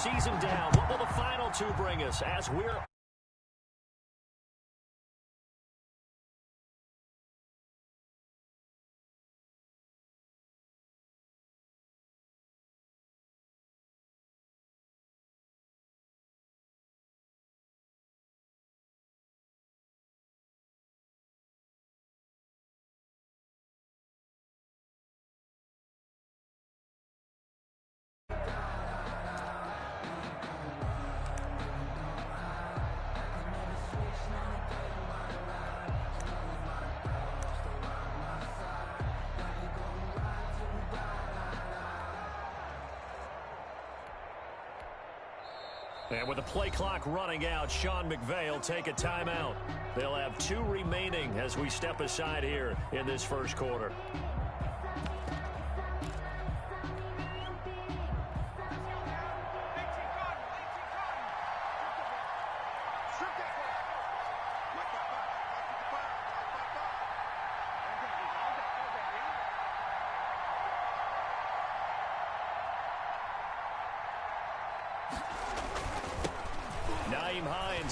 season down. What will the final two bring us as we're... And with the play clock running out, Sean McVay will take a timeout. They'll have 2 remaining as we step aside here in this first quarter.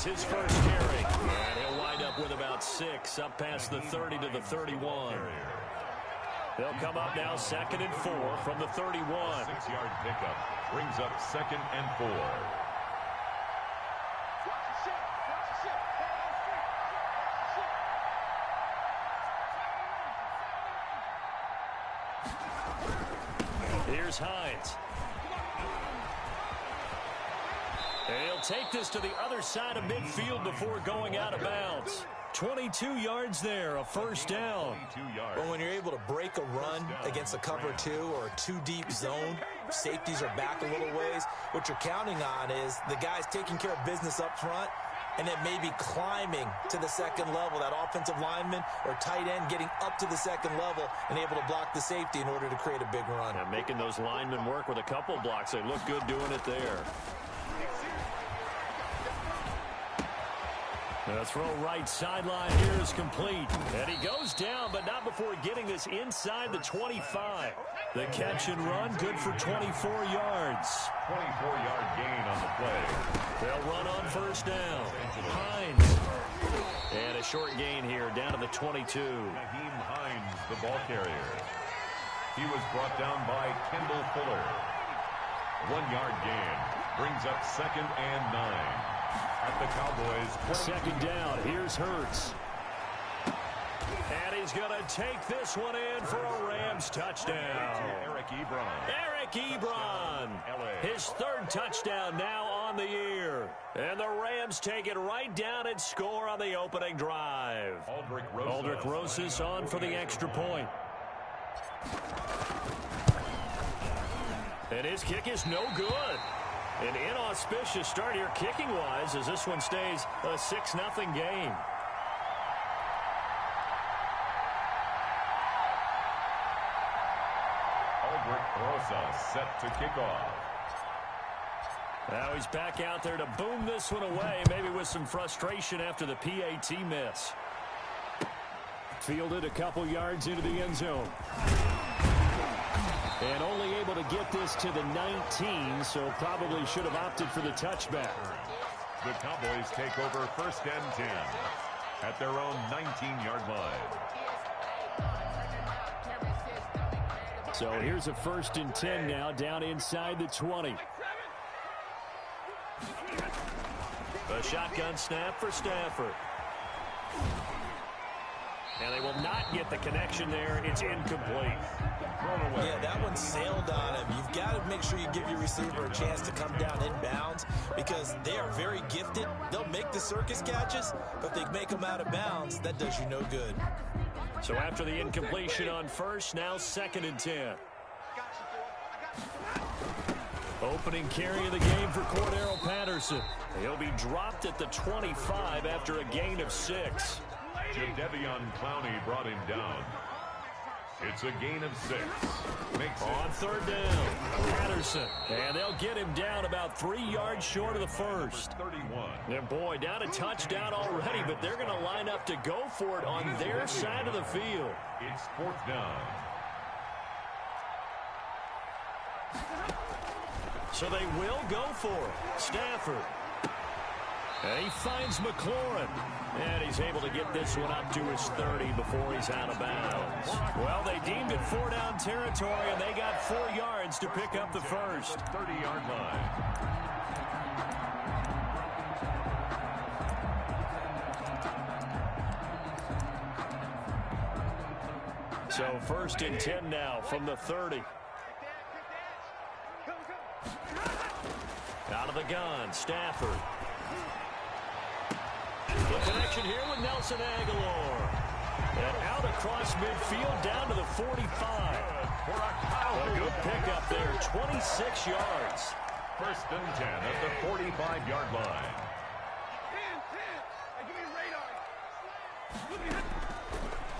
His first carry, and he'll wind up with about 6, up past the 30 to the 31. They'll come up now 2nd and 4 from the 31. 6-yard pickup brings up 2nd and 4. Here's Hines. He'll take this to the other side of midfield before going out of bounds. 22 yards there, a first down. Well, when you're able to break a run against a cover 2 or a 2-deep zone, safeties are back a little ways. What you're counting on is the guys taking care of business up front and then maybe climbing to the second level, that offensive lineman or tight end getting up to the second level and able to block the safety in order to create a big run. And making those linemen work with a couple blocks. They look good doing it there. The throw right sideline here is complete. And he goes down, but not before getting this inside the 25. The catch and run, good for 24 yards. 24-yard gain on the play. They'll run on first down. Hines. And a short gain here, down to the 22. Naheem Hines, the ball carrier. He was brought down by Kendall Fuller. 1-yard gain brings up 2nd and 9. At the Cowboys. 2nd down. Here's Hurts. And he's going to take this one in for a Rams touchdown. Eric Ebron. Eric Ebron. His 3rd touchdown now on the year. And the Rams take it right down and score on the opening drive. Aldrick Rosas on for the extra point. And his kick is no good. An inauspicious start here kicking-wise as this one stays a 6-0 game. Aldrick Rosas set to kick off. Now he's back out there to boom this one away, maybe with some frustration after the PAT miss. Fielded a couple yards into the end zone. And only able to get this to the 19, so probably should have opted for the touchback. The Cowboys take over 1st and 10 at their own 19-yard line. So here's a 1st and 10 now, down inside the 20. A shotgun snap for Stafford. And they will not get the connection there. It's incomplete. Yeah, that one sailed on him. You've got to make sure you give your receiver a chance to come down inbounds because they are very gifted. They'll make the circus catches, but if they make them out of bounds, that does you no good. So after the incompletion on 1st, now 2nd and 10. Opening carry of the game for Cordero Patterson. He'll be dropped at the 25 after a gain of 6. Jadeveon Clowney brought him down. It's a gain of 6. Makes on 3rd down, Patterson. And they'll get him down about 3 yards short of the 1st. 31. And boy, down a touchdown already, but they're going to line up to go for it on their side of the field. It's 4th down. So they will go for it. Stafford. And he finds McLaurin. And he's able to get this one up to his 30 before he's out of bounds. Well, they deemed it 4-down territory, and they got 4 yards to pick up the first. 30-yard line. So 1st and 10 now from the 30. Out of the gun, Stafford. The connection here with Nelson Aguilar. And out across midfield down to the 45. A good pickup there, 26 yards. 1st and 10 at the 45-yard line.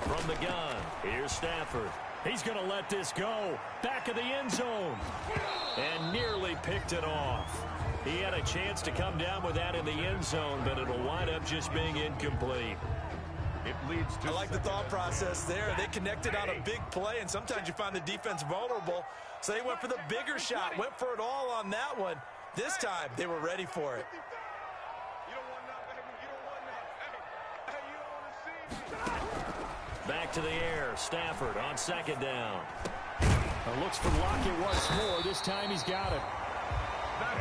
From the gun, here's Stafford. He's going to let this go. Back of the end zone. And nearly picked it off. He had a chance to come down with that in the end zone, but it'll wind up just being incomplete. It leads to... I like the thought process there. They connected on a big play, and sometimes you find the defense vulnerable. So they went for the bigger shot, went for it all on that one. This time, they were ready for it. Back to the air. Stafford on 2nd down. Looks for Lockett once more. This time he's got it.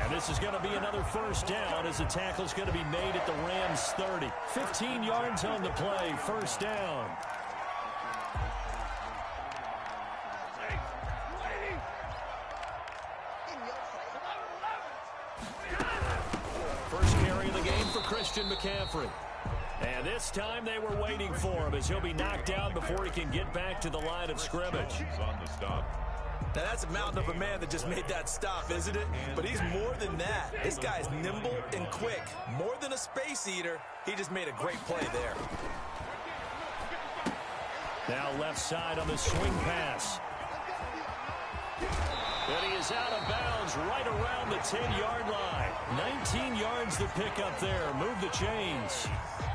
And this is going to be another 1st down as the tackle's going to be made at the Rams' 30. 15 yards on the play. 1st down. First carry of the game for Christian McCaffrey. And this time they were waiting for him as he'll be knocked down before he can get back to the line of scrimmage. On the stop. Now, that's a mountain of a man that just made that stop, isn't it? But he's more than that. This guy's nimble and quick. More than a space eater. He just made a great play there. Now left side on the swing pass. And he is out of bounds right around the 10-yard line. 19 yards to pick up there. Move the chains.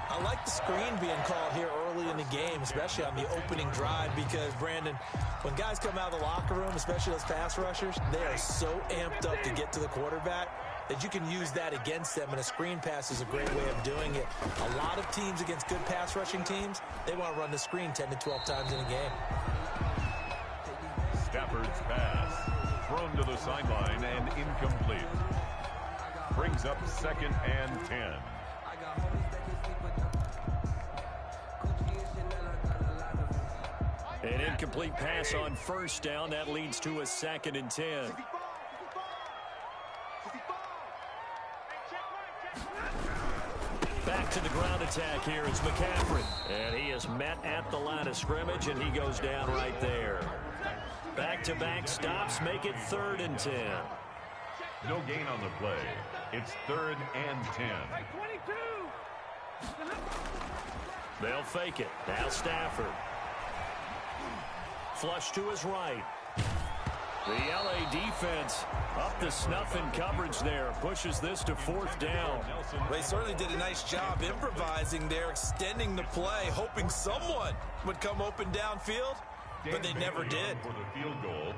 I like the screen being called here early in the game, especially on the opening drive, because, Brandon, when guys come out of the locker room, especially those pass rushers, they are so amped up to get to the quarterback that you can use that against them, and a screen pass is a great way of doing it. A lot of teams against good pass rushing teams, they want to run the screen 10 to 12 times in a game. Stafford's pass thrown to the sideline and incomplete. Brings up 2nd and 10. An incomplete pass on 1st down. That leads to a 2nd and 10. Back to the ground attack here. It's McCaffrey. And he is met at the line of scrimmage, and he goes down right there. Back-to-back stops make it 3rd and 10. No gain on the play. It's 3rd and 10. They'll fake it. Now Stafford. Flush to his right. The LA defense up to snuff in coverage there. Pushes this to 4th down. They certainly did a nice job improvising there, extending the play, hoping someone would come open downfield, but they never did. For the field goal,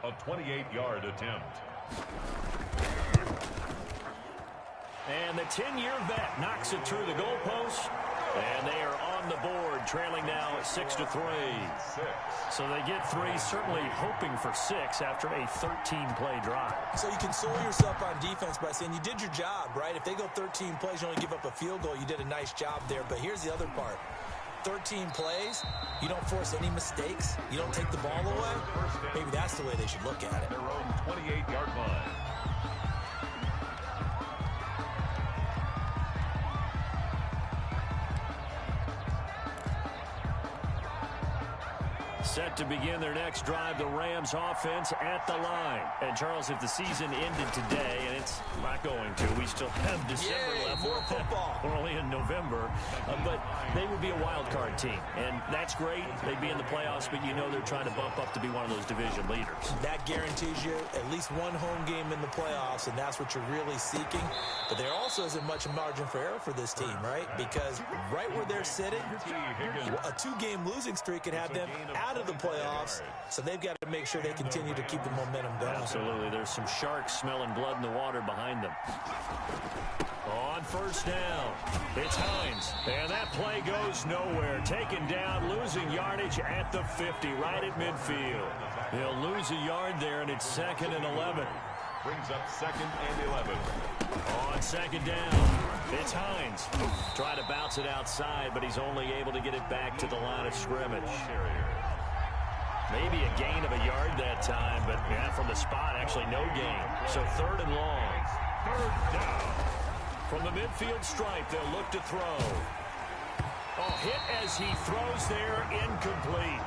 a 28-yard attempt. And the 10-year vet knocks it through the goalpost. And they are on the board, trailing now at 6-3. So they get 3, certainly hoping for 6 after a 13-play drive. So you console yourself on defense by saying you did your job, right? If they go 13 plays, you only give up a field goal, you did a nice job there. But here's the other part. 13 plays, you don't force any mistakes, you don't take the ball away. Maybe that's the way they should look at it. Their own 28-yard line. Set to begin their next drive, the Rams offense at the line. And, Charles, if the season ended today, and it's not going to, we still have December left. More football. We're only in November. But they would be a wild card team. And that's great. They'd be in the playoffs, but you know they're trying to bump up to be one of those division leaders. That guarantees you at least one home game in the playoffs, and that's what you're really seeking. But there also isn't much margin for error for this team, right? Because right where they're sitting, a 2-game losing streak could have them out out of the playoffs, so they've got to make sure they continue to keep the momentum going. Absolutely. There's some sharks smelling blood in the water behind them. On first down, it's Hines. And that play goes nowhere. Taken down, losing yardage at the 50, right at midfield. He'll lose a yard there, and it's 2nd and 11. Brings up 2nd and 11. On second down, it's Hines. Try to bounce it outside, but he's only able to get it back to the line of scrimmage. Maybe a gain of a yard that time, but yeah, from the spot, actually no gain. So 3rd and long. 3rd down. From the midfield stripe, they'll look to throw. Oh, hit as he throws there, incomplete.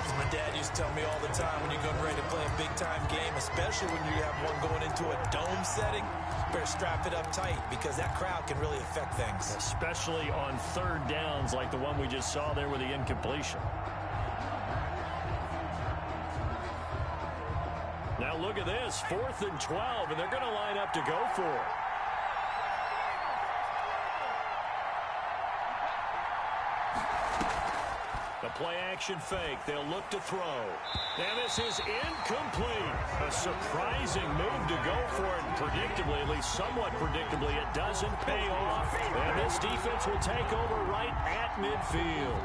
As my dad used to tell me all the time, when you're getting ready to play a big-time game, especially when you have one going into a dome setting, better strap it up tight because that crowd can really affect things. Especially on 3rd downs like the one we just saw there with the incompletion. Now look at this, 4th and 12, and they're going to line up to go for it. The play-action fake. They'll look to throw. And this is incomplete. A surprising move to go for it. Predictably, at least somewhat predictably, it doesn't pay off. And this defense will take over right at midfield.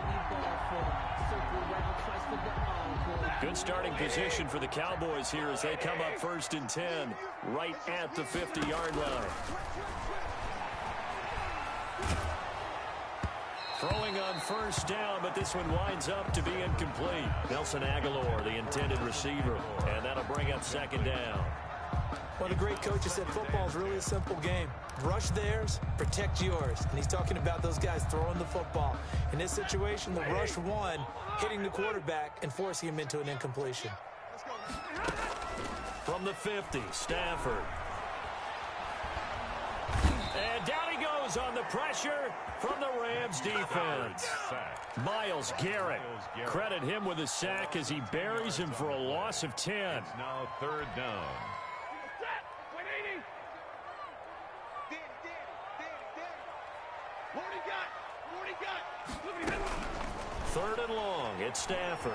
Good starting position for the Cowboys here as they come up 1st and 10, right at the 50-yard line. Throwing on first down, but this one winds up to be incomplete. Nelson Aguilar, the intended receiver, and that'll bring up 2nd down. One of the great coaches said football is really a simple game. Rush theirs, protect yours. And he's talking about those guys throwing the football. In this situation, the rush one, hitting the quarterback and forcing him into an incompletion. From the 50, Stafford. And down he goes on the pressure from the Rams defense. Myles Garrett. Credit him with a sack as he buries him for a loss of 10. It's now 3rd down. 3rd and long. It's Stafford.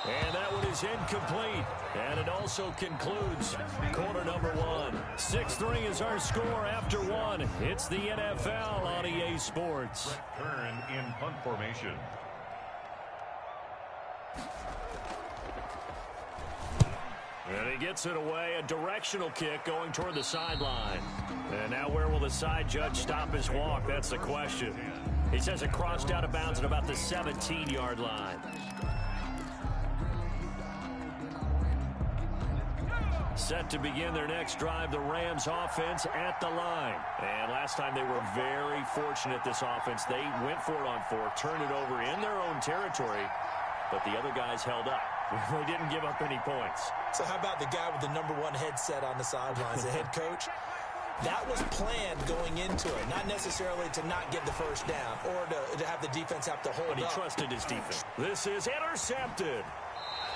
And that one is incomplete. And it also concludes quarter number 1. 6-3 is our score after 1. It's the NFL on EA Sports. Turn in punt formation. And he gets it away. A directional kick going toward the sideline. And now where will the side judge stop his walk? That's the question. He says it crossed out of bounds at about the 17-yard line. Set to begin their next drive, the Rams offense at the line. And last time they were very fortunate, this offense. They went for it on 4, turned it over in their own territory, but the other guys held up. They didn't give up any points. So how about the guy with the #1 headset on the sidelines, the head coach? That was planned going into it, not necessarily to not get the first down or to have the defense have to hold up. But he trusted his defense. This is intercepted.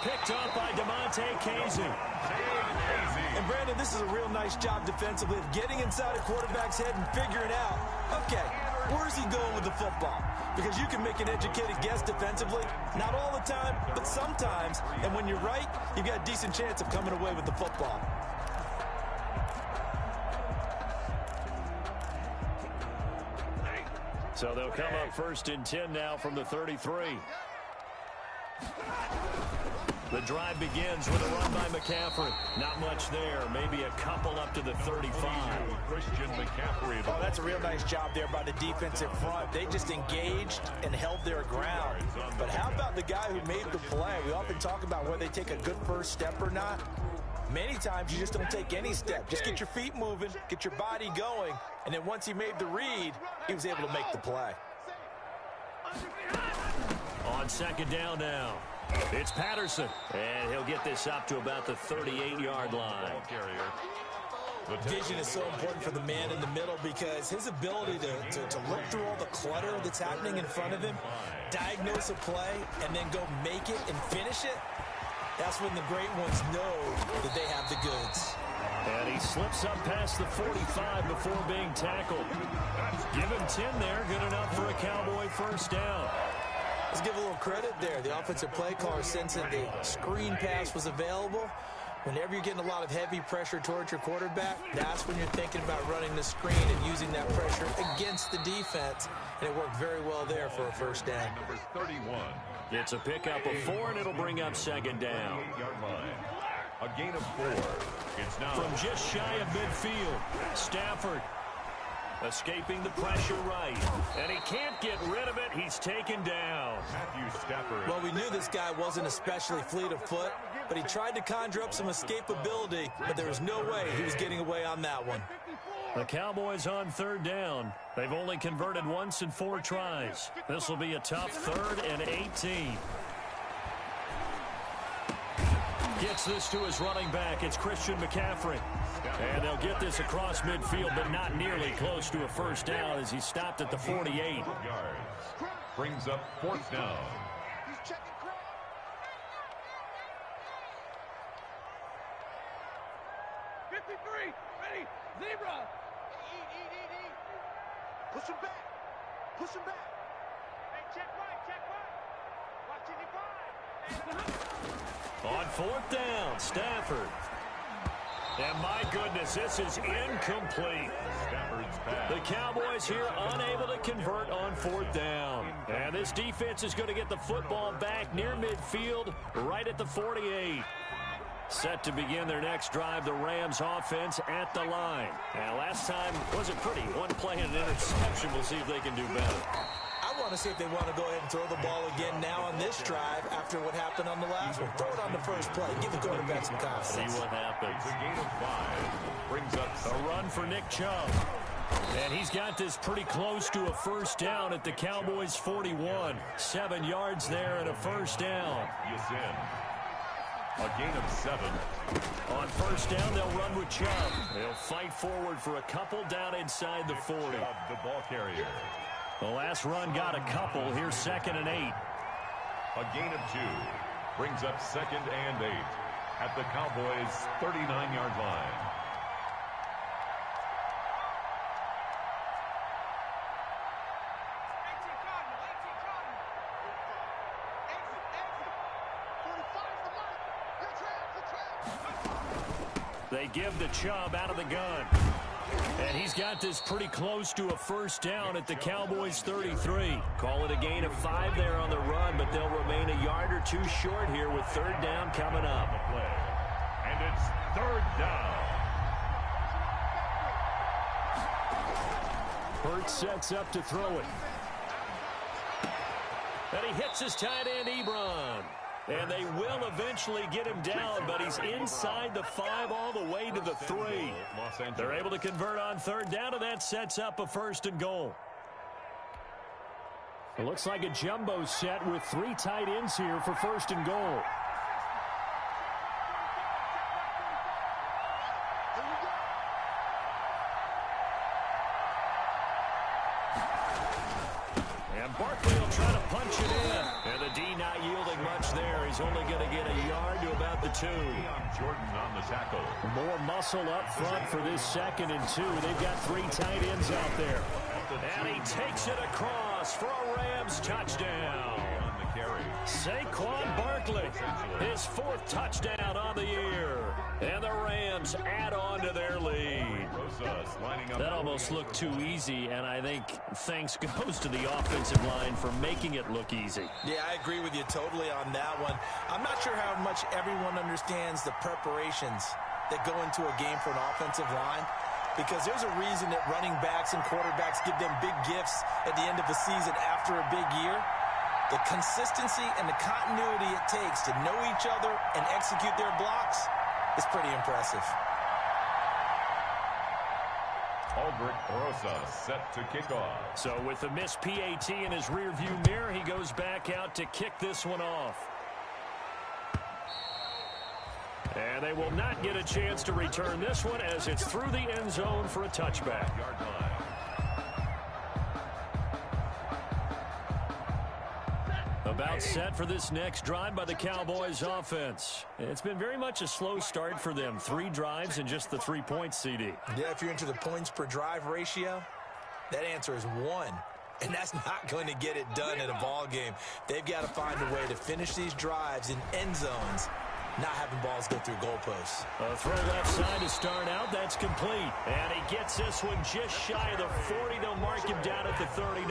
Picked up by DeMonte Casey. And, Brandon, this is a real nice job defensively of getting inside a quarterback's head and figuring out, okay, where's he going with the football? Because you can make an educated guess defensively. Not all the time, but sometimes. And when you're right, you've got a decent chance of coming away with the football. So they'll come up 1st and 10 now from the 33. The drive begins with a run by McCaffrey. Not much there. Maybe a couple up to the 35. Christian McCaffrey. Oh, that's a real nice job there by the defensive front. They just engaged and held their ground. But how about the guy who made the play? We often talk about whether they take a good first step or not. Many times you just don't take any step. Just get your feet moving, get your body going, and then once he made the read, he was able to make the play. On 2nd down now, it's Patterson, and he'll get this up to about the 38-yard line. Vision is so important for the man in the middle because his ability to look through all the clutter that's happening in front of him, diagnose a play, and then go make it and finish it, that's when the great ones know that they have the goods. And he slips up past the 45 before being tackled. Give him 10 there, good enough for a Cowboy first down. Let's give a little credit there. The offensive play caller, sensing the screen pass was available. Whenever you're getting a lot of heavy pressure towards your quarterback, that's when you're thinking about running the screen and using that pressure against the defense. And it worked very well there for a first down. Number 31. It's a pickup of 4, and it'll bring up second down. 8-yard line. A gain of 4. It's now From just shy of midfield, Stafford escaping the pressure right. And he can't get rid of it. He's taken down. Matthew Stafford. Well, we knew this guy wasn't especially fleet of foot, but he tried to conjure up some escapability, but there was no way he was getting away on that one. The Cowboys on third down. They've only converted once in 4 tries. This will be a tough 3rd and 18. Gets this to his running back. It's Christian McCaffrey. And they'll get this across midfield, but not nearly close to a first down as he stopped at the 48. Yards. Brings up 4th down. 53, ready, zebra. Push him back. Push him back. Hey, check right. Watch it, On 4th down, Stafford. And my goodness, this is incomplete. Stafford's pass. The Cowboys here unable to convert on 4th down. And this defense is going to get the football back near midfield, right at the 48. Set to begin their next drive, the Rams offense at the line. And last time wasn't pretty. One play and an interception. We'll see if they can do better. I want to see if they want to go ahead and throw the ball again now on this drive after what happened on the last one. Throw it on the first play. Give the quarterback some confidence. See what happens. It's a gain of 5. Brings up A run for Nick Chubb. And he's got this pretty close to a first down at the Cowboys' 41. 7 yards there and a first down. Yasin. A gain of 7. On first down, they'll run with Chubb. They'll fight forward for a couple down inside the 40. Chubb, the ball carrier. The last run got a couple. Here's 2nd and 8. A gain of 2. Brings up 2nd and 8 at the Cowboys' 39-yard line. They give the Chubb out of the gun. And he's got this pretty close to a first down at the Cowboys' 33. Call it a gain of 5 there on the run, but they'll remain a yard or 2 short here with 3rd down coming up. And it's 3rd down. Hurts sets up to throw it. And he hits his tight end, Ebron. And they will eventually get him down, but he's inside the 5 all the way to the 3. They're able to convert on 3rd down, and that sets up a 1st and goal. It looks like a jumbo set with 3 tight ends here for 1st and goal. And Barkley will try to punch it in. And the D not yielding much there. He's only going to get a yard to about the 2. Jordan on the tackle. More muscle up front for this 2nd and 2. They've got 3 tight ends out there. And he takes it across for a Rams touchdown. On the carry. Saquon Barkley, his 4th touchdown on the year. And the Rams add on to their lead. Rosas lining up. That almost looked too easy, and I think thanks goes to the offensive line for making it look easy. Yeah, I agree with you totally on that one. I'm not sure how much everyone understands the preparations that go into a game for an offensive line, because there's a reason that running backs and quarterbacks give them big gifts at the end of the season after a big year. The consistency and the continuity it takes to know each other and execute their blocks is pretty impressive. Aldrich Rosas set to kick off. So with the missed PAT in his rearview mirror, he goes back out to kick this one off. And they will not get a chance to return this one as it's through the end zone for a touchback. Yard line. About set for this next drive by the Cowboys offense. It's been very much a slow start for them. 3 drives and just the 3 points, CD. Yeah, if you're into the points per drive ratio, that answer is 1. And that's not going to get it done in a ball game. They've got to find a way to finish these drives in end zones, not having balls go through goalposts. A throw left side to start out. That's complete. And he gets this one just shy of the 40. They'll mark him down at the 39.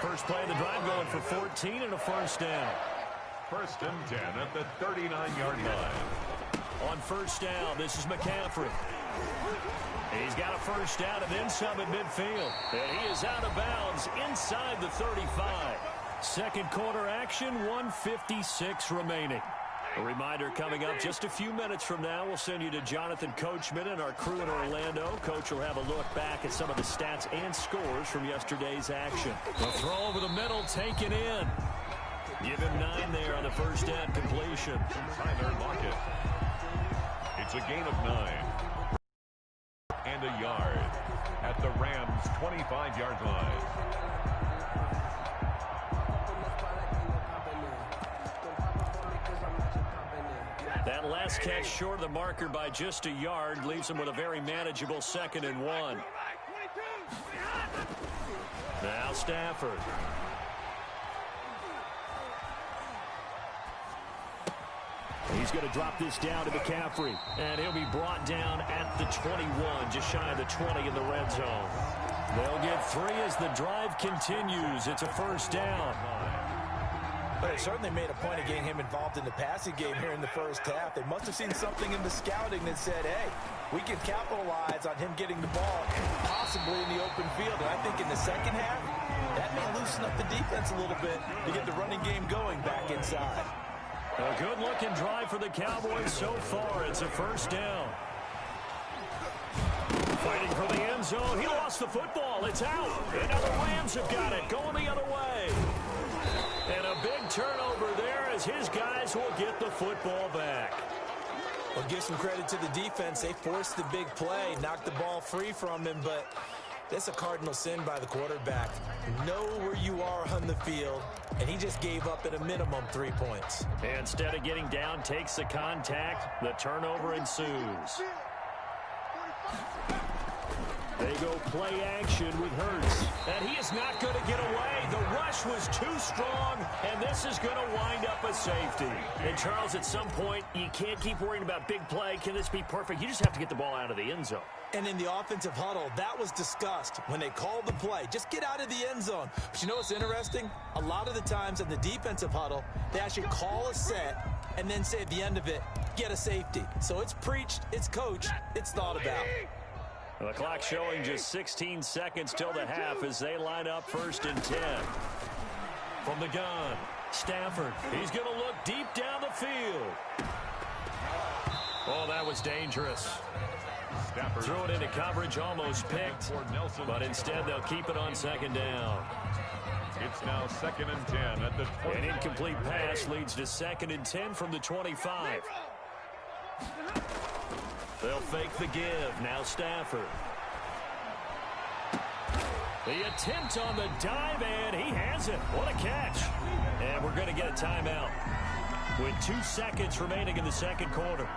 First play of the drive going for 14 and a first down. First and 10 at the 39-yard line. On first down, this is McCaffrey. He's got a first down and then some at midfield. And he is out of bounds inside the 35. Second quarter action, 1:56 remaining. A reminder coming up just a few minutes from now. We'll send you to Jonathan Coachman and our crew in Orlando. Coach will have a look back at some of the stats and scores from yesterday's action. The throw over the middle taken in. Give him 9 there on the first down completion. Tyler Lockett. It's a gain of 9. And a yard at the Rams' 25-yard line. That last catch short of the marker by just a yard leaves him with a very manageable 2nd and 1. Now Stafford. He's going to drop this down to McCaffrey. And he'll be brought down at the 21, just shy of the 20 in the red zone. They'll get 3 as the drive continues. It's a first down. But they certainly made a point of getting him involved in the passing game here in the first half. They must have seen something in the scouting that said, hey, we can capitalize on him getting the ball possibly in the open field. And I think in the second half, that may loosen up the defense a little bit to get the running game going back inside. A good-looking drive for the Cowboys so far. It's a first down. Fighting for the end zone. He lost the football. It's out. And now the Rams have got it. Going the other way. And a big turnover there as his guys will get the football back. Well, give some credit to the defense. They forced the big play, knocked the ball free from him, but that's a cardinal sin by the quarterback. Know where you are on the field, and he just gave up at a minimum 3 points. And instead of getting down, takes the contact. The turnover ensues. They go play action with Hurts. And he is not going to get away. The rush was too strong, and this is going to wind up a safety. And, Charles, at some point, you can't keep worrying about big play. Can this be perfect? You just have to get the ball out of the end zone. And in the offensive huddle, that was discussed when they called the play. Just get out of the end zone. But you know what's interesting? A lot of the times in the defensive huddle, they actually call a set and then say at the end of it, get a safety. So it's preached, it's coached, it's thought about. The clock showing just 16 seconds till the half as they line up first and 10. From the gun, Stafford. He's going to look deep down the field. Oh, that was dangerous. Stafford Threw it into coverage, almost picked, but instead they'll keep it on second down. It's now 2nd and 10 at the 20. An incomplete pass leads to 2nd and 10 from the 25. They'll fake the give. Now Stafford. The attempt on the dive, and he has it. What a catch. And we're going to get a timeout with 2 seconds remaining in the second quarter.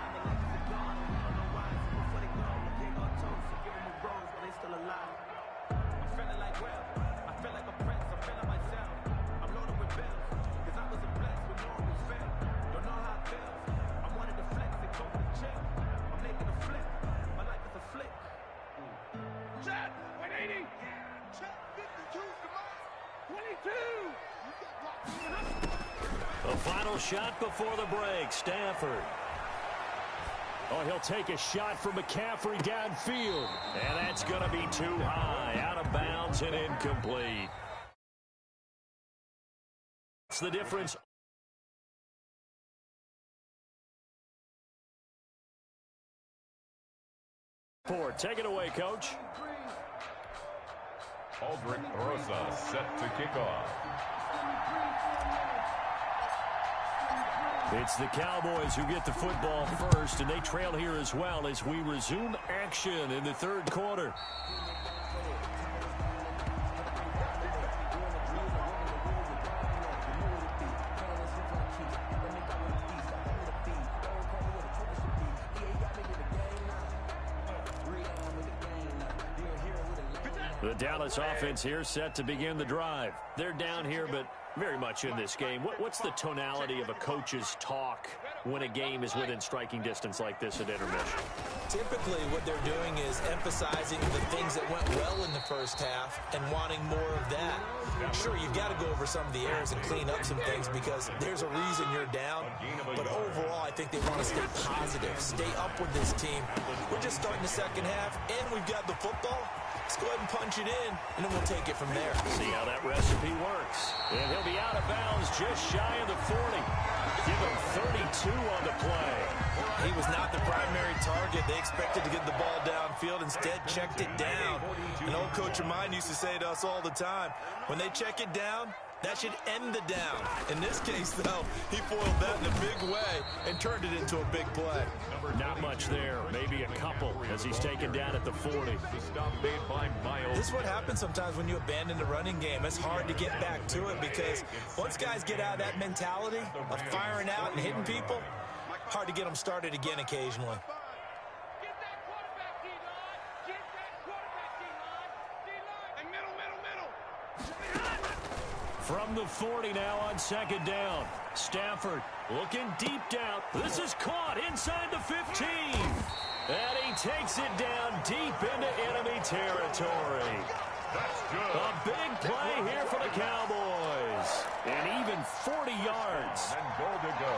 The final shot before the break, Stafford. Oh, he'll take a shot from McCaffrey downfield. And that's going to be too high, out of bounds and incomplete. That's the difference. Take it away, Coach. Aldrich Rosa set to kick off. It's the Cowboys who get the football first, and they trail here as well as we resume action in the third quarter. The Dallas offense here set to begin the drive. They're down here, but very much in this game. What's the tonality of a coach's talk when a game is within striking distance like this at intermission? Typically, what they're doing is emphasizing the things that went well in the first half and wanting more of that. Sure, you've got to go over some of the errors and clean up some things because there's a reason you're down. But overall, I think they want to stay positive, stay up with this team. We're just starting the second half, and we've got the football. Let's go ahead and punch it in, and then we'll take it from there. See how that recipe works. And he'll be out of bounds just shy of the 40. Give him 32 on the play. He was not the primary target. They expected to get the ball downfield. Instead, checked it down. An old coach of mine used to say to us all the time, when they check it down, that should end the down. In this case, though, he foiled that in a big way and turned it into a big play. Not much there. Maybe a couple as he's taken down at the 40. This is what happens sometimes when you abandon the running game. It's hard to get back to it because once guys get out of that mentality of firing out and hitting people, hard to get them started again occasionally. From the 40 now on second down. Stafford looking deep down. This is caught inside the 15. And he takes it down deep into enemy territory. That's good. A big play here for the Cowboys. And even 40 yards. And goal to go.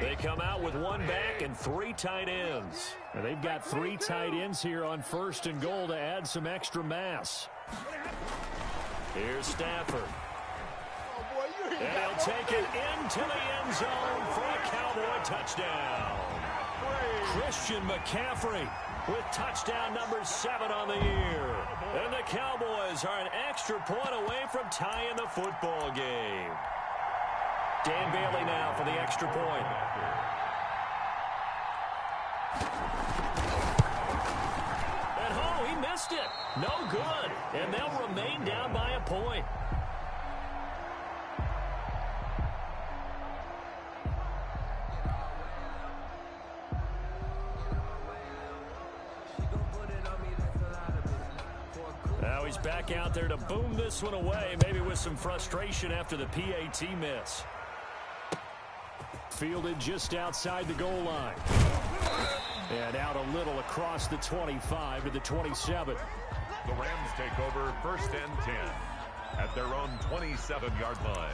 They come out with one back and three tight ends. And they've got three tight ends here on first and goal to add some extra mass. Here's Stafford. And he'll take it into the end zone for a Cowboy touchdown. Christian McCaffrey with touchdown number 7 on the year. And the Cowboys are an extra point away from tying the football game. Dan Bailey now for the extra point. And oh, he missed it. No good. And they'll remain down by a point. Now he's back out there to boom this one away, maybe with some frustration after the PAT miss. Fielded just outside the goal line. And out a little across the 25 to the 27. The Rams take over first and 10 at their own 27-yard line.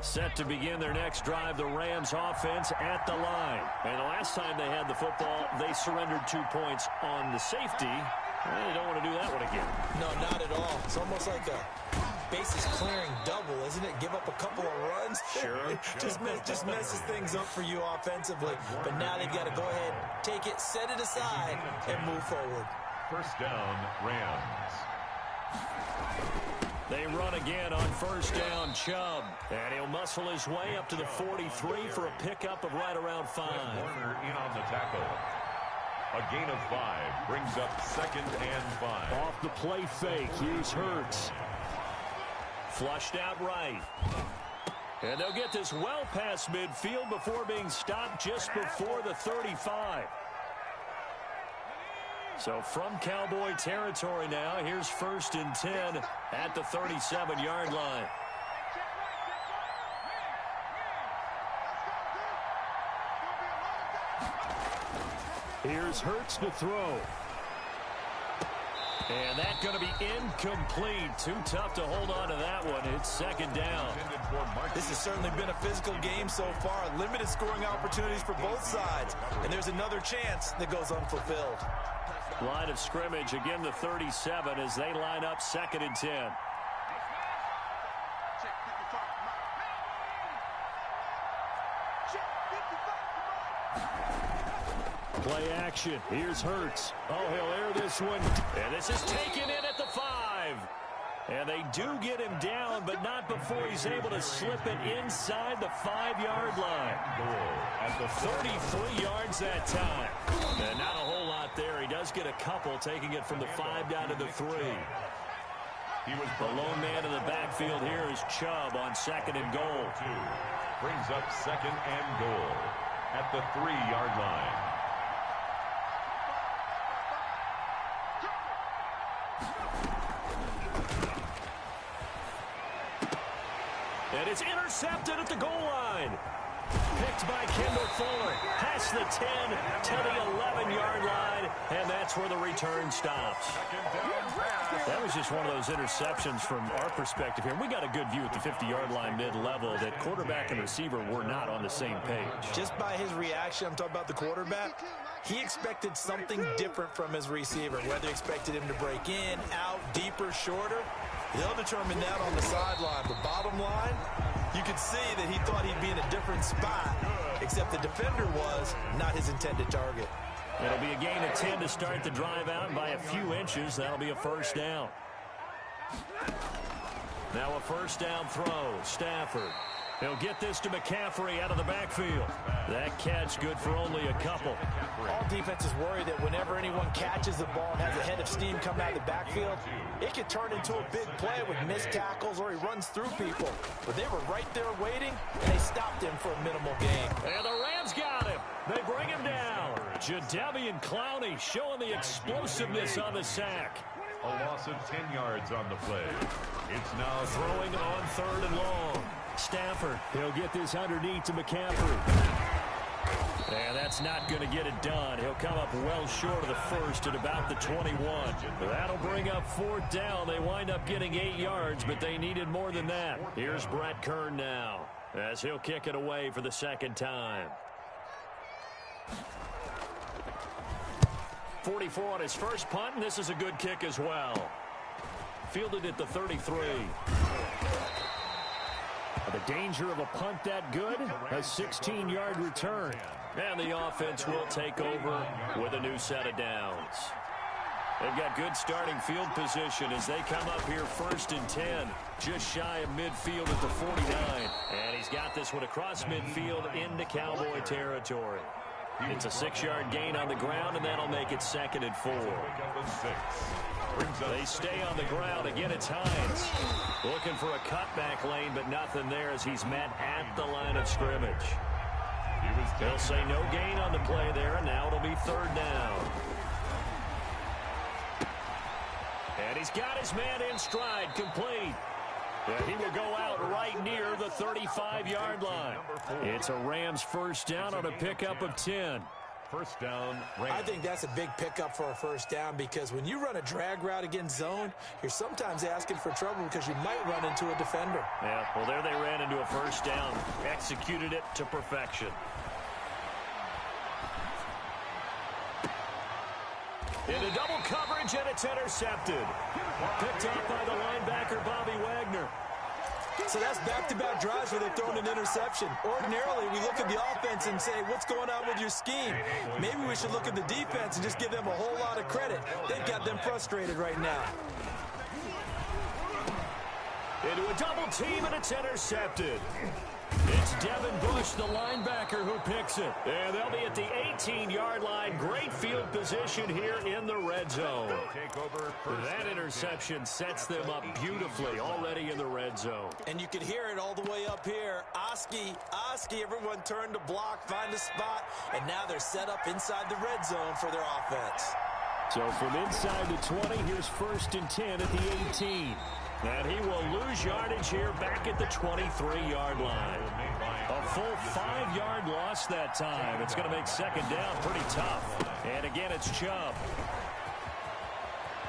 Set to begin their next drive, the Rams offense at the line. And the last time they had the football, they surrendered 2 points on the safety. They don't want to do that one again. No, not at all. It's almost like a bases clearing double, isn't it? Give up a couple of runs. Sure. just messes things up for you offensively. But now they've got to go ahead, take it, set it aside, and move forward. First down, Rams. They run again on first down, Chubb. And he'll muscle his way up to the 43 for a pickup of right around 5. Warner in on the tackle. A gain of 5 brings up second and 5. Off the play fake, here's Hurts. Flushed out right. And they'll get this well past midfield before being stopped just before the 35. So from Cowboy territory now, here's first and 10 at the 37-yard line. Here's Hurts to throw. And that's going to be incomplete. Too tough to hold on to that one. It's second down. This has certainly been a physical game so far. Limited scoring opportunities for both sides. And there's another chance that goes unfulfilled. Line of scrimmage, again the 37 as they line up second and 10. Play action. Here's Hurts. Oh, he'll air this one. And this is taken in at the 5. And they do get him down, but not before he's able to slip it inside the 5-yard line. At the 33 yards that time. And not a whole lot there. He does get a couple, taking it from the 5 down to the 3. The lone man in the backfield here is Chubb on 2nd and goal. Brings up 2nd and goal at the 3-yard line. And it's intercepted at the goal line. Picked by Kendall Fuller. Past the 10 to the 11-yard line. And that's where the return stops. That was just one of those interceptions from our perspective here. We got a good view at the 50-yard line mid-level that quarterback and receiver were not on the same page. Just by his reaction, I'm talking about the quarterback, he expected something different from his receiver. Whether he expected him to break in, out, deeper, shorter, they'll determine that on the sideline. But bottom line, you could see that he thought he'd be in a different spot, except the defender was not his intended target. It'll be a gain of 10 to start the drive out, and by a few inches, that'll be a first down. Now a first down throw. Stafford. He'll get this to McCaffrey out of the backfield. That catch good for only a couple. All defenses worry that whenever anyone catches the ball and has a head of steam come out of the backfield, it could turn into a big play with missed tackles or he runs through people. But they were right there waiting, and they stopped him for a minimal gain. And the Rams got him. They bring him down. Jadeveon Clowney showing the explosiveness on the sack. A loss of 10 yards on the play. It's now throwing on 3rd and long. Stafford, he'll get this underneath to McCaffrey. And that's not going to get it done. He'll come up well short of the first at about the 21. That'll bring up 4th down. They wind up getting 8 yards, but they needed more than that. Here's Brett Kern now, as he'll kick it away for the 2nd time. 44 on his first punt, and this is a good kick as well. Fielded at the 33. The danger of a punt that good, a 16-yard return. And the offense will take over with a new set of downs. They've got good starting field position as they come up here 1st and 10, just shy of midfield at the 49. And he's got this one across midfield into Cowboy territory. It's a 6-yard gain on the ground, and that'll make it 2nd and 4. They stay on the ground. Again, it's Hines. Looking for a cutback lane, but nothing there as he's met at the line of scrimmage. They'll say no gain on the play there, and now it'll be 3rd down. And he's got his man in stride, complete. And he will go out right near the 35-yard line. It's a Rams first down on a pickup of 10. First down, Rams. I think that's a big pickup for a first down because when you run a drag route against zone, you're sometimes asking for trouble because you might run into a defender. Yeah, well, there they ran into a first down. Executed it to perfection. Into double coverage, and it's intercepted. Picked up by the linebacker, Bobby Wagner. So that's back-to-back drives where they've thrown an interception. Ordinarily, we look at the offense and say, what's going on with your scheme? Maybe we should look at the defense and just give them a whole lot of credit. They've got them frustrated right now. Into a double team, and it's intercepted. It's Devin Bush, the linebacker, who picks it. And they'll be at the 18-yard line. Great field position here in the red zone. That interception sets them up beautifully already in the red zone. And you can hear it all the way up here. Oski, everyone turned to block, find a spot, and now they're set up inside the red zone for their offense. So from inside the 20, here's 1st and 10 at the 18. And he will lose yardage here back at the 23-yard line. A full 5-yard loss that time. It's going to make 2nd down pretty tough. And again, it's Chubb.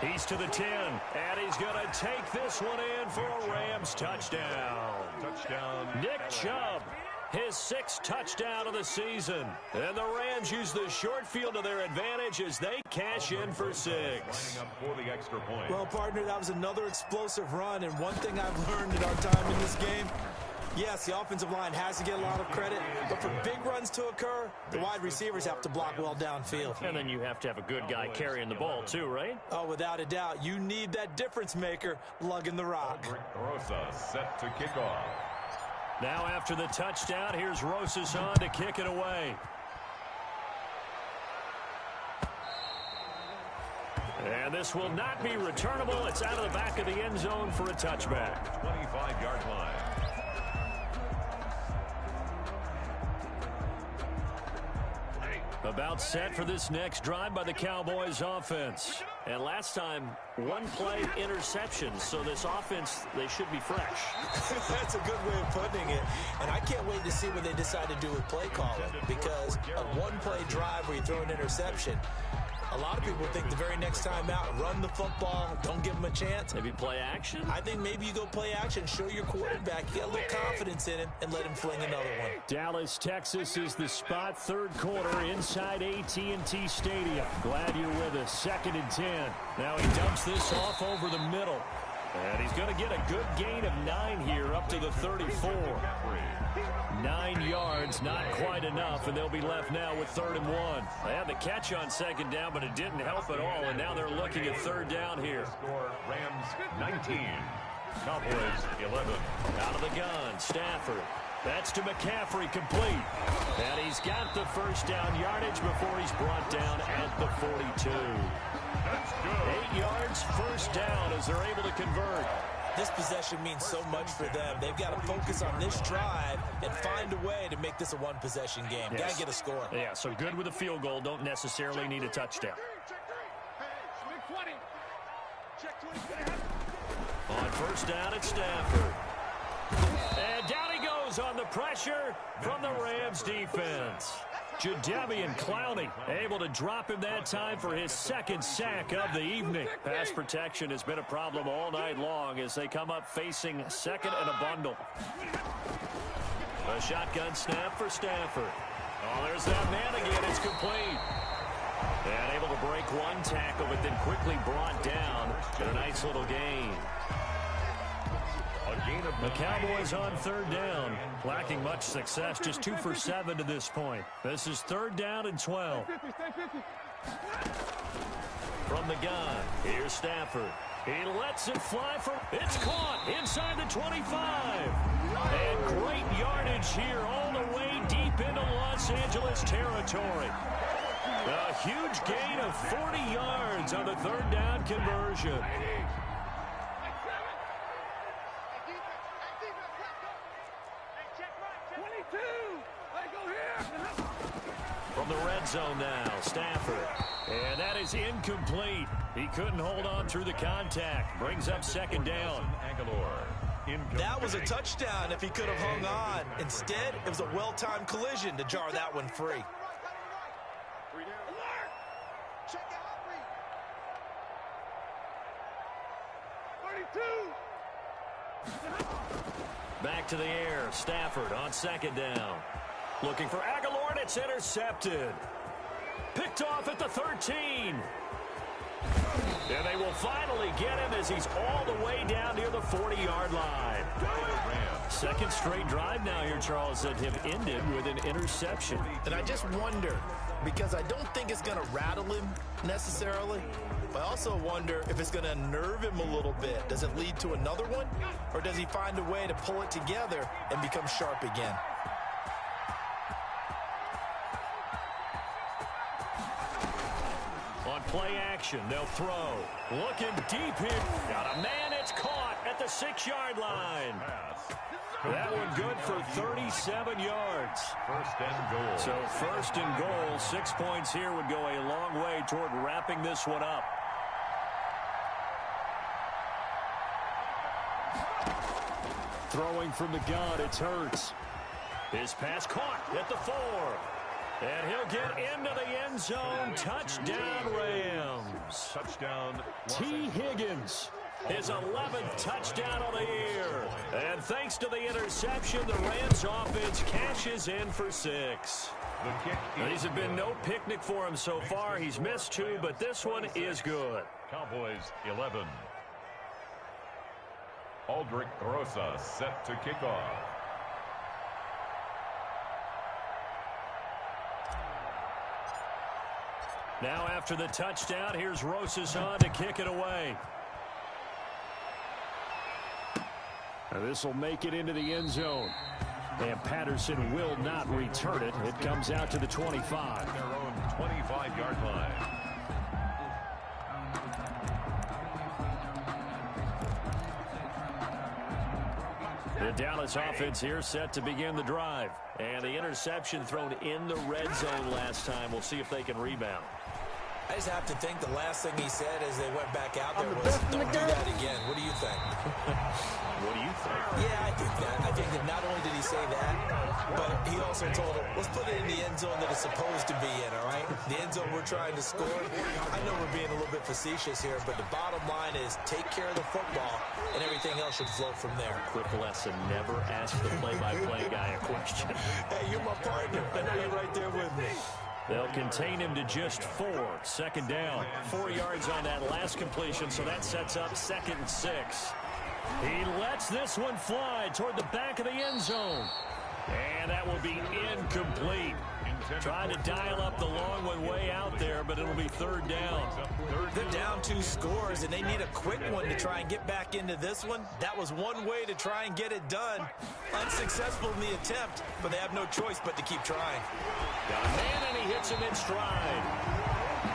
He's to the 10, and he's going to take this one in for a Rams touchdown. Nick Chubb, his 6th touchdown of the season. And the Rams use the short field to their advantage as they cash in for 6. Well, partner, that was another explosive run, and one thing I've learned in our time in this game, Yes, the offensive line has to get a lot of credit, but for big runs to occur, the wide receivers have to block well downfield. And then you have to have a good guy carrying the ball too, right? Oh, without a doubt, you need that difference maker lugging the rock. Rosa set to kick off. Now after the touchdown, here's Rosas on to kick it away. And this will not be returnable. It's out of the back of the end zone for a touchback. 25-yard line. About set for this next drive by the Cowboys offense. And last time, one play interception. So this offense, they should be fresh. That's a good way of putting it. And I can't wait to see what they decide to do with play calling. Because a one-play drive where you throw an interception, a lot of people think the very next time out, run the football, don't give them a chance. Maybe play action? I think maybe you go play action, show your quarterback, you got a little confidence in him, and let him fling another one. Dallas, Texas is the spot, third quarter inside AT&T Stadium. Glad you're with us. 2nd and 10. Now he dumps this off over the middle. And he's going to get a good gain of 9 here up to the 34. 9 yards, not quite enough, and they'll be left now with 3rd and 1. They had the catch on 2nd down, but it didn't help at all, and now they're looking at 3rd down here. Score Rams 19, Cowboys 11. Out of the gun, Stafford. That's to McCaffrey, complete. And he's got the first down yardage before he's brought down at the 42. That's good. 8 yards, first down as they're able to convert. This possession means so much for them. They've got to focus on this drive and find a way to make this a one-possession game. Yes. Got to get a score. Yeah, so good with a field goal. Don't necessarily need a touchdown. On first down, it's Stafford. And down he goes on the pressure from the Rams defense. Jadeveon Clowney able to drop him that time for his 2nd sack of the evening. Pass protection has been a problem all night long as they come up facing 2nd and a bundle. A shotgun snap for Stafford. Oh, there's that man again. It's complete. And able to break one tackle, but then quickly brought down. Got a nice little gain. The Cowboys on 3rd down, lacking much success, just 2 for 7 to this point. This is 3rd down and 12. From the gun, here's Stafford. He lets it fly from, it's caught inside the 25. And great yardage here all the way deep into Los Angeles territory. A huge gain of 40 yards on the 3rd down conversion. From the red zone now, Stafford. And that is incomplete. He couldn't hold on through the contact. Brings up 2nd down. That was a touchdown if he could have hung on. Instead, it was a well-timed collision to jar that one free. Back to the air. Stafford on 2nd down. Looking for Aguilar, and it's intercepted. Picked off at the 13. And they will finally get him as he's all the way down near the 40-yard line. 2nd straight drive now here, Charles, that have ended with an interception. And I just wonder, because I don't think it's going to rattle him necessarily, but I also wonder if it's going to unnerve him a little bit. Does it lead to another one? Or does he find a way to pull it together and become sharp again? On play action, they'll throw. Looking deep here. Got a man, it's caught at the 6-yard line. That one good for 37 yards. 1st and goal. So 1st and goal, 6 points here would go a long way toward wrapping this one up. Throwing from the gun, it's Hurts. His pass caught at the 4. And he'll get into the end zone. Touchdown, Rams. Touchdown. T. Higgins. His 11th touchdown of the year. And thanks to the interception, the Rams offense cashes in for 6. These have been no picnic for him so far. He's missed 2, but this one is good. Cowboys 11. Aldrich Rosa set to kick off. Now after the touchdown, here's Rosas on to kick it away. This will make it into the end zone. And Patterson will not return it. It comes out to the 25. Their own 25-yard line. The Dallas offense here set to begin the drive. And the interception thrown in the red zone last time. We'll see if they can rebound. I just have to think the last thing he said as they went back out there was, don't do that again. What do you think? What do you think? Yeah, I think that. I think that not only did he say that, but he also told him, let's put it in the end zone that it's supposed to be in, all right? The end zone we're trying to score. I know we're being a little bit facetious here, but the bottom line is take care of the football, and everything else should flow from there. Quick lesson, never ask the play-by-play guy a question. Hey, you're my partner. I know you're right there with me. They'll contain him to just 4. Second down. 4 yards on that last completion, so that sets up 2nd and 6. He lets this one fly toward the back of the end zone. And that will be incomplete. Trying to dial up the long one way out there, but it'll be 3rd down. They're down 2 scores, and they need a quick one to try and get back into this one. That was one way to try and get it done. Unsuccessful in the attempt, but they have no choice but to keep trying. Got a man, and he hits him in stride.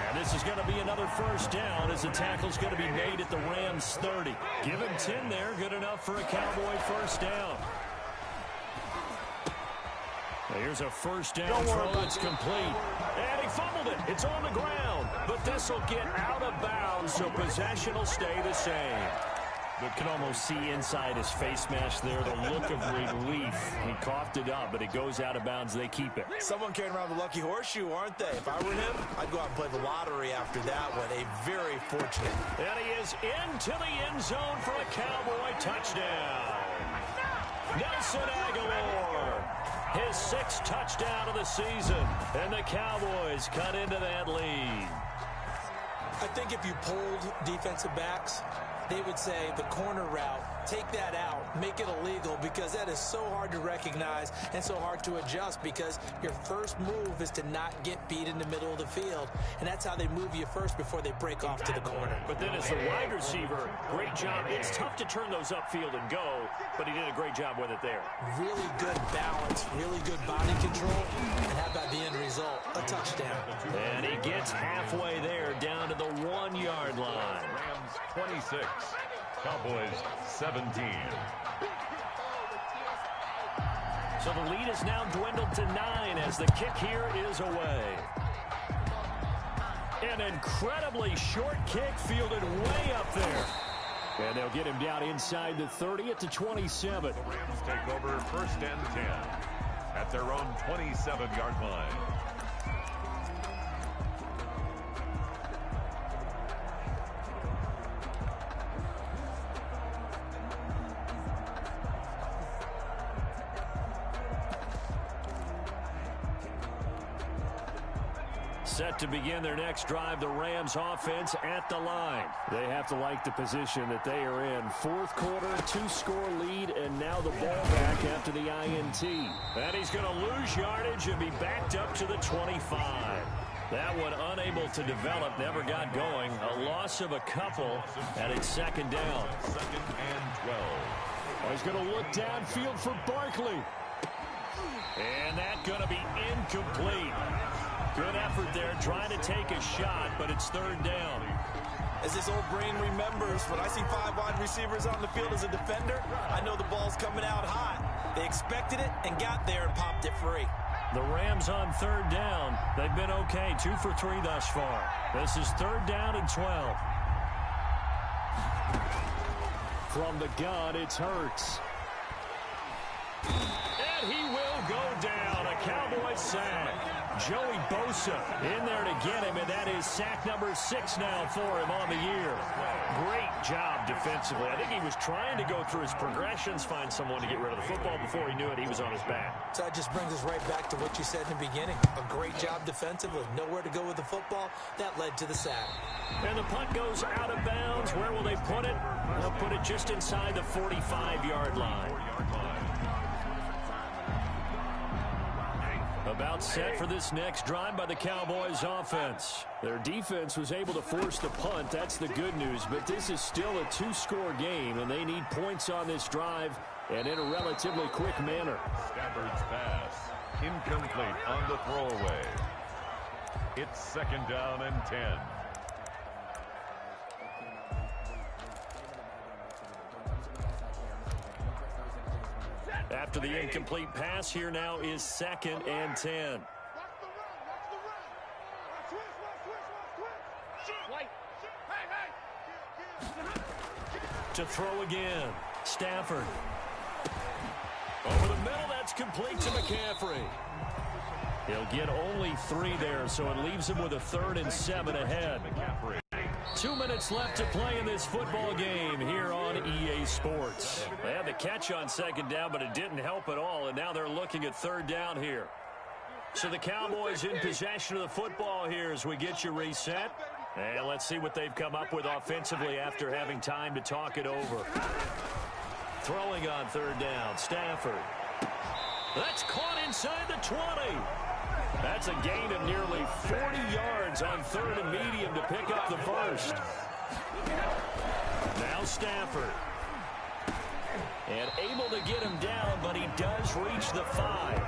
And this is going to be another 1st down as the tackle's going to be made at the Rams' 30. Give him 10 there, good enough for a Cowboy 1st down. Here's a 1st down throw. It's complete. And he fumbled it. It's on the ground. But this will get out of bounds, so possession will stay the same. You can almost see inside his face mask there the look of relief. He coughed it up, but it goes out of bounds. They keep it. Someone carrying around the lucky horseshoe, aren't they? If I were him, I'd go out and play the lottery after that one. A very fortunate. And he is into the end zone for a Cowboy touchdown. Nelson Aguilar. His 6th touchdown of the season. And the Cowboys cut into that lead. I think if you polled defensive backs, they would say the corner route, take that out, make it illegal, because that is so hard to recognize and so hard to adjust, because your first move is to not get beat in the middle of the field, and that's how they move you first before they break off to the corner. But then as the wide receiver, great job. It's tough to turn those upfield and go, but he did a great job with it there. Really good balance, really good body control, and how about the end result? A touchdown. And he gets halfway there, down to the 1-yard line. Rams 26. Cowboys 17. So the lead is now dwindled to 9 as the kick here is away. An incredibly short kick fielded way up there. And they'll get him down inside the 30 at the 27. The Rams take over 1st and 10 at their own 27-yard line. Set to begin their next drive, the Rams offense at the line. They have to like the position that they are in. 4th quarter, 2-score lead, and now the ball back after the INT. And he's going to lose yardage and be backed up to the 25. That one unable to develop, never got going. A loss of a couple, and it's 2nd down. 2nd and 12. He's going to look downfield for Barkley. And that's going to be incomplete. Good effort there, trying to take a shot, but it's 3rd down. As this old brain remembers, when I see 5 wide receivers on the field as a defender, I know the ball's coming out hot. They expected it and got there and popped it free. The Rams on 3rd down. They've been okay, 2 for 3 thus far. This is 3rd down and 12. From the gun, it's Hurts. And he will go down. A Cowboy sack. Joey Bosa in there to get him, and that is sack number 6 now for him on the year. Great job defensively. I think he was trying to go through his progressions, find someone to get rid of the football. Before he knew it, he was on his back. So that just brings us right back to what you said in the beginning. A great job defensively. Nowhere to go with the football. That led to the sack. And the punt goes out of bounds. Where will they put it? They'll put it just inside the 45-yard line. A About set for this next drive by the Cowboys offense. Their defense was able to force the punt. That's the good news. But this is still a two-score game, and they need points on this drive and in a relatively quick manner. Stafford's pass. Incomplete on the throwaway. It's 2nd down and 10. After the incomplete pass, here now is 2nd and 10. To throw again. Stafford. Over the middle, that's complete to McCaffrey. He'll get only 3 there, so it leaves him with a 3rd and 7 ahead. 2 minutes left to play in this football game here on EA Sports. They had the catch on 2nd down, but it didn't help at all, and now they're looking at 3rd down here. So the Cowboys in possession of the football here as we get you reset. And let's see what they've come up with offensively after having time to talk it over. Throwing on 3rd down, Stafford. That's caught inside the 20. That's a gain of nearly 40 yards on 3rd and medium to pick up the first. Now Stafford. And able to get him down, but he does reach the 5.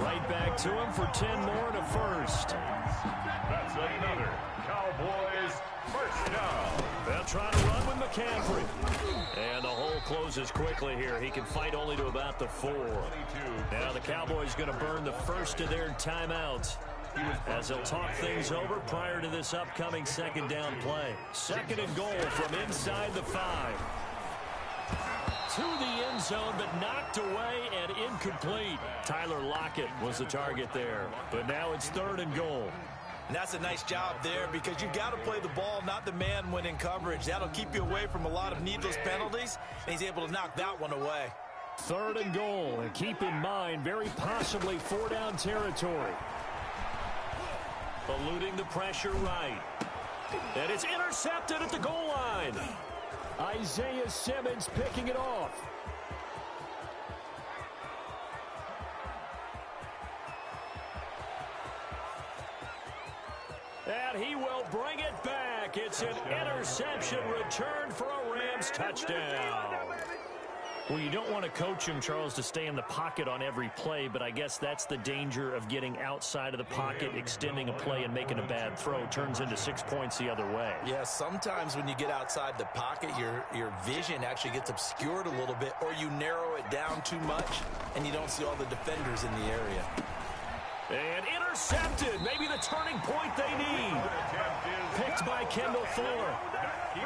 Right back to him for 10 more and a first. That's another Cowboys first down. They'll try to run with McCaffrey. And the hole closes quickly here. He can fight only to about the 4. Now the Cowboys going to burn the first of their timeouts as they'll talk things over prior to this upcoming 2nd down play. 2nd and goal from inside the 5. To the end zone, but knocked away and incomplete. Tyler Lockett was the target there. But now it's 3rd and goal. And that's a nice job there because you've got to play the ball, not the man when in coverage. That'll keep you away from a lot of needless penalties, and he's able to knock that one away. 3rd and goal, and keep in mind, very possibly 4-down territory. Eluding the pressure right. And it's intercepted at the goal line. Isaiah Simmons picking it off. And he will bring it back. It's an interception return for a Rams touchdown. Well, you don't want to coach him, Charles, to stay in the pocket on every play, but I guess that's the danger of getting outside of the pocket, extending a play, and making a bad throw. Turns into 6 points the other way. Yeah, sometimes when you get outside the pocket, your vision actually gets obscured a little bit, or you narrow it down too much, and you don't see all the defenders in the area. And intercepted. Maybe the turning point they need. Picked by Kendall Fuller.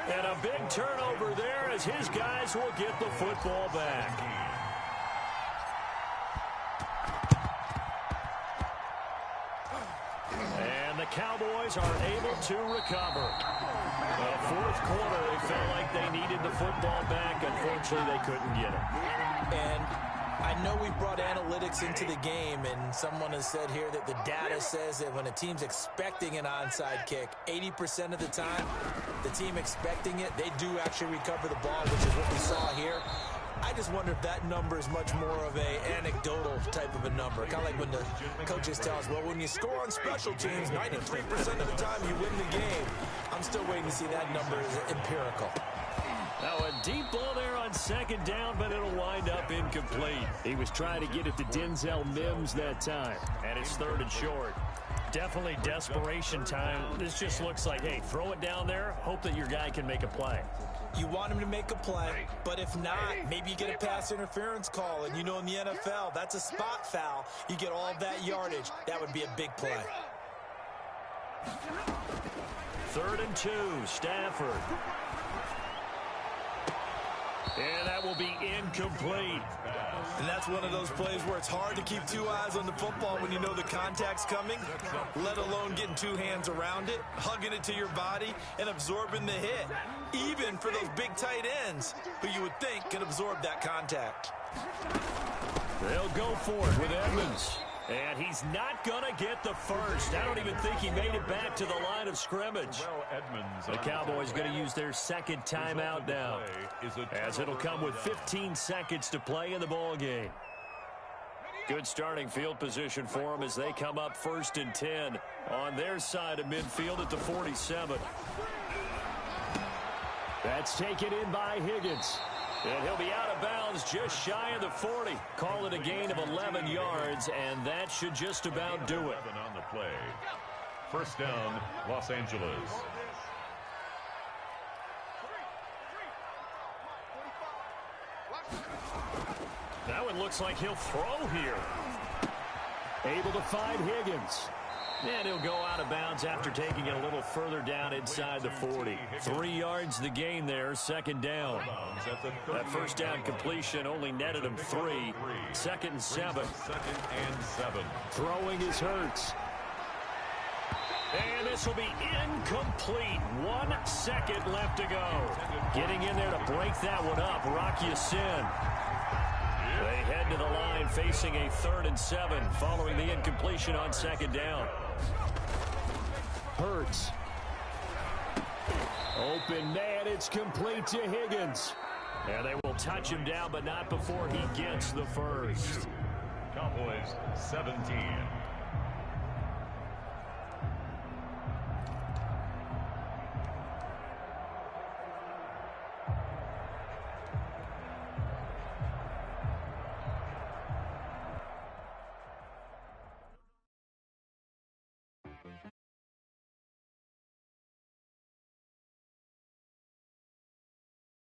And a big turnover there as his guys will get the football back. And the Cowboys are able to recover. The 4th quarter, they felt like they needed the football back. Unfortunately, they couldn't get it. And I know we've brought analytics into the game, and someone has said here that the data says that when a team's expecting an onside kick, 80% of the time, the team expecting it, they do actually recover the ball, which is what we saw here. I just wonder if that number is much more of a anecdotal type of a number. Kind of like when the coaches tell us, well, when you score on special teams, 93% of the time you win the game. I'm still waiting to see that number as empirical. Now a deep ball there on 2nd down, but it'll wind up incomplete. He was trying to get it to Denzel Mims that time. And it's 3rd and short. Definitely desperation time. This just looks like, hey, throw it down there, hope that your guy can make a play. You want him to make a play, but if not, maybe you get a pass interference call. And you know in the NFL, that's a spot foul. You get all of that yardage. That would be a big play. 3rd and 2, Stafford. And that will be incomplete. And that's one of those plays where it's hard to keep 2 eyes on the football when you know the contact's coming, let alone getting 2 hands around it, hugging it to your body, and absorbing the hit, even for those big tight ends who you would think can absorb that contact. They'll go for it with Edmonds. And he's not going to get the first. I don't even think he made it back to the line of scrimmage. The Cowboys going to use their 2nd timeout now, as it'll come with 15 seconds to play in the ball game. Good starting field position for them as they come up 1st and 10 on their side of midfield at the 47. That's taken in by Higgins. And he'll be out of bounds just shy of the 40. Call it a gain of 11 yards, and that should just about do it. On the play. First down, Los Angeles. That one looks like he'll throw here. Able to find Higgins. And he'll go out of bounds after taking it a little further down inside the 40. 3 yards the gain there, 2nd down. That first down completion only netted him 3. 2nd and 7. 2nd and 7. Throwing is Hurts. And this will be incomplete. 1 second left to go. Getting in there to break that one up, Rock Ya-Sin. They head to the line facing a 3rd and 7 following the incompletion on 2nd down. Hurts. Open man, it's complete to Higgins. And they will touch him down, but not before he gets the first. Cowboys 17.